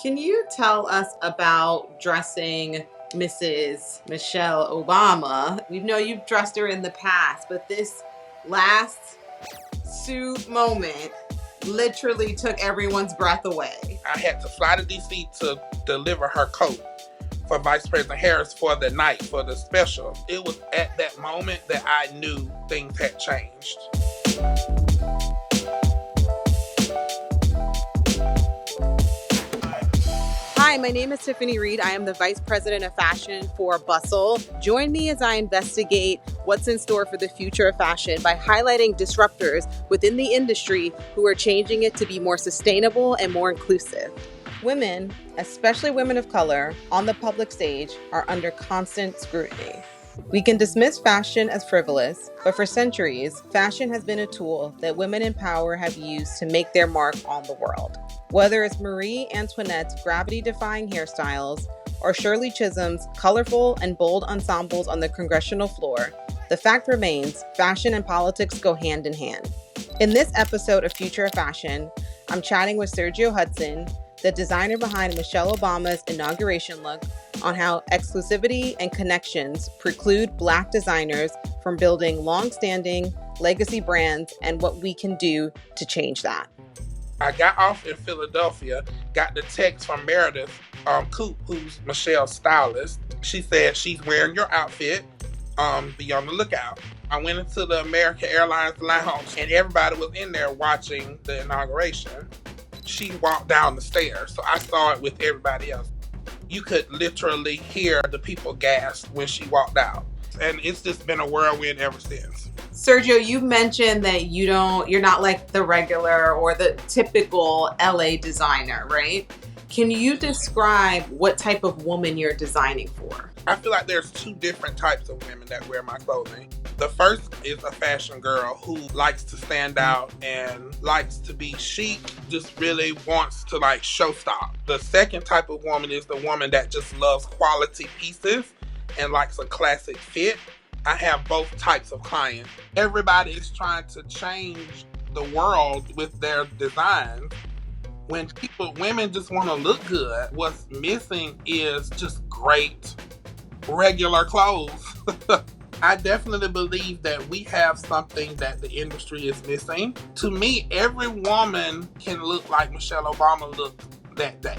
Can you tell us about dressing Mrs. Michelle Obama? We know you've dressed her in the past, but this last suit moment literally took everyone's breath away. I had to fly to DC to deliver her coat for Vice President Harris for the night, for the special. It was at that moment that I knew things had changed. Hi, my name is Tiffany Reid. I am the Vice President of Fashion for Bustle. Join me as I investigate what's in store for the future of fashion by highlighting disruptors within the industry who are changing it to be more sustainable and more inclusive. Women, especially women of color, on the public stage are under constant scrutiny. We can dismiss fashion as frivolous, but for centuries, fashion has been a tool that women in power have used to make their mark on the world. Whether it's Marie Antoinette's gravity-defying hairstyles or Shirley Chisholm's colorful and bold ensembles on the congressional floor, the fact remains fashion and politics go hand in hand. In this episode of Future of Fashion, I'm chatting with Sergio Hudson, the designer behind Michelle Obama's inauguration look, on how exclusivity and connections preclude Black designers from building long-standing legacy brands and what we can do to change that. I got off in Philadelphia, got the text from Meredith Coop, who's Michelle's stylist. She said she's wearing your outfit. Be on the lookout. I went into the American Airlines lounge and everybody was in there watching the inauguration. She walked down the stairs, so I saw it with everybody else. You could literally hear the people gasp when she walked out. And it's just been a whirlwind ever since. Sergio, you mentioned that you're not like the regular or the typical LA designer, right? Can you describe what type of woman you're designing for? I feel like there's two different types of women that wear my clothing. The first is a fashion girl who likes to stand out and likes to be chic, just really wants to like show stop. The second type of woman is the woman that just loves quality pieces and likes a classic fit. I have both types of clients. Everybody is trying to change the world with their designs. When women just want to look good, what's missing is just great regular clothes. I definitely believe that we have something that the industry is missing. To me, every woman can look like Michelle Obama looked that day.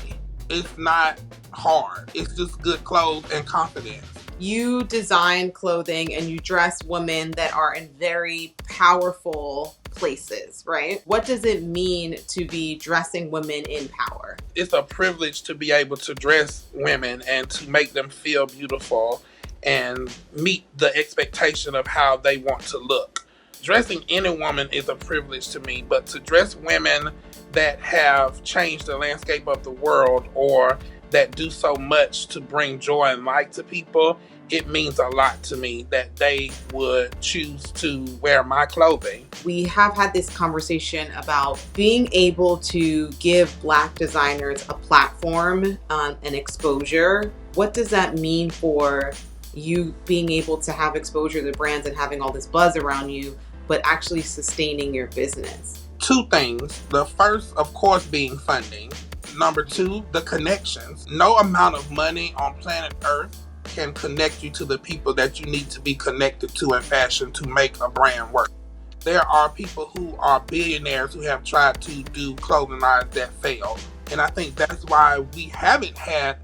It's not hard. It's just good clothes and confidence. You design clothing and you dress women that are in very powerful places, right? What does it mean to be dressing women in power? It's a privilege to be able to dress women and to make them feel beautiful and meet the expectation of how they want to look. Dressing any woman is a privilege to me, but to dress women that have changed the landscape of the world or that do so much to bring joy and light to people, it means a lot to me that they would choose to wear my clothing. We have had this conversation about being able to give Black designers a platform and exposure. What does that mean for you being able to have exposure to brands and having all this buzz around you, but actually sustaining your business? Two things. The first, of course, being funding. Number two, the connections. No amount of money on planet Earth can connect you to the people that you need to be connected to in fashion to make a brand work. There are people who are billionaires who have tried to do clothing lines that fail. And I think that's why we haven't had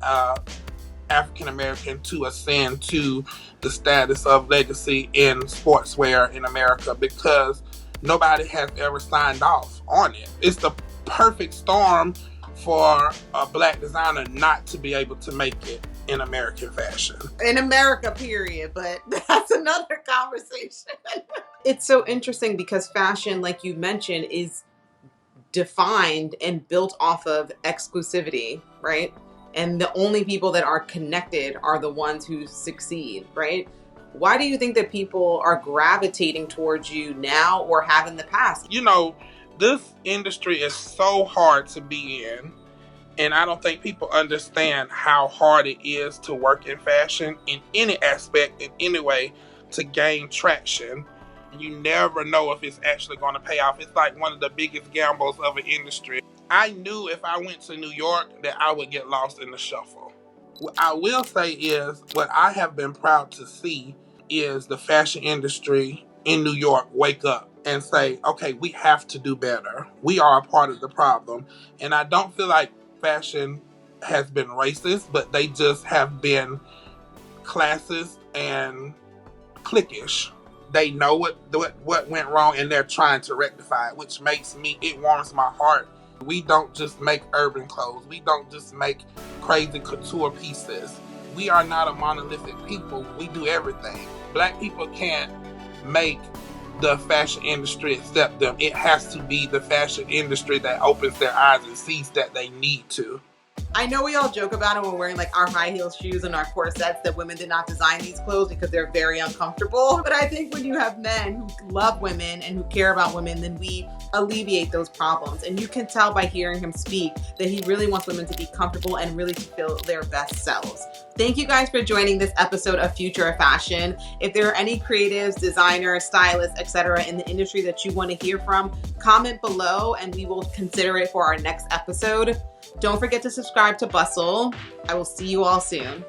African American to ascend to the status of legacy in sportswear in America, because nobody has ever signed off on it. It's the perfect storm for a Black designer not to be able to make it in American fashion. In America, period, but that's another conversation. It's so interesting because fashion, like you mentioned, is defined and built off of exclusivity, right? And the only people that are connected are the ones who succeed, right? Why do you think that people are gravitating towards you now or have in the past? You know, this industry is so hard to be in. And I don't think people understand how hard it is to work in fashion in any aspect, in any way, to gain traction. You never know if it's actually going to pay off. It's like one of the biggest gambles of an industry. I knew if I went to New York that I would get lost in the shuffle. What I will say is what I have been proud to see is the fashion industry in New York wake up and say, okay, we have to do better. We are a part of the problem. And I don't feel like fashion has been racist, but they just have been classist and cliquish. They know what went wrong and they're trying to rectify it, which it warms my heart. We don't just make urban clothes. We don't just make crazy couture pieces. We are not a monolithic people. We do everything. Black people can't make the fashion industry accept them. It has to be the fashion industry that opens their eyes and sees that they need to. I know we all joke about it when we're wearing like our high heel shoes and our corsets that women did not design these clothes because they're very uncomfortable. But I think when you have men who love women and who care about women, then we alleviate those problems. And you can tell by hearing him speak that he really wants women to be comfortable and really to feel their best selves. Thank you guys for joining this episode of Future of Fashion. If there are any creatives, designers, stylists, etc. in the industry that you want to hear from, comment below and we will consider it for our next episode. Don't forget to subscribe to Bustle. I will see you all soon.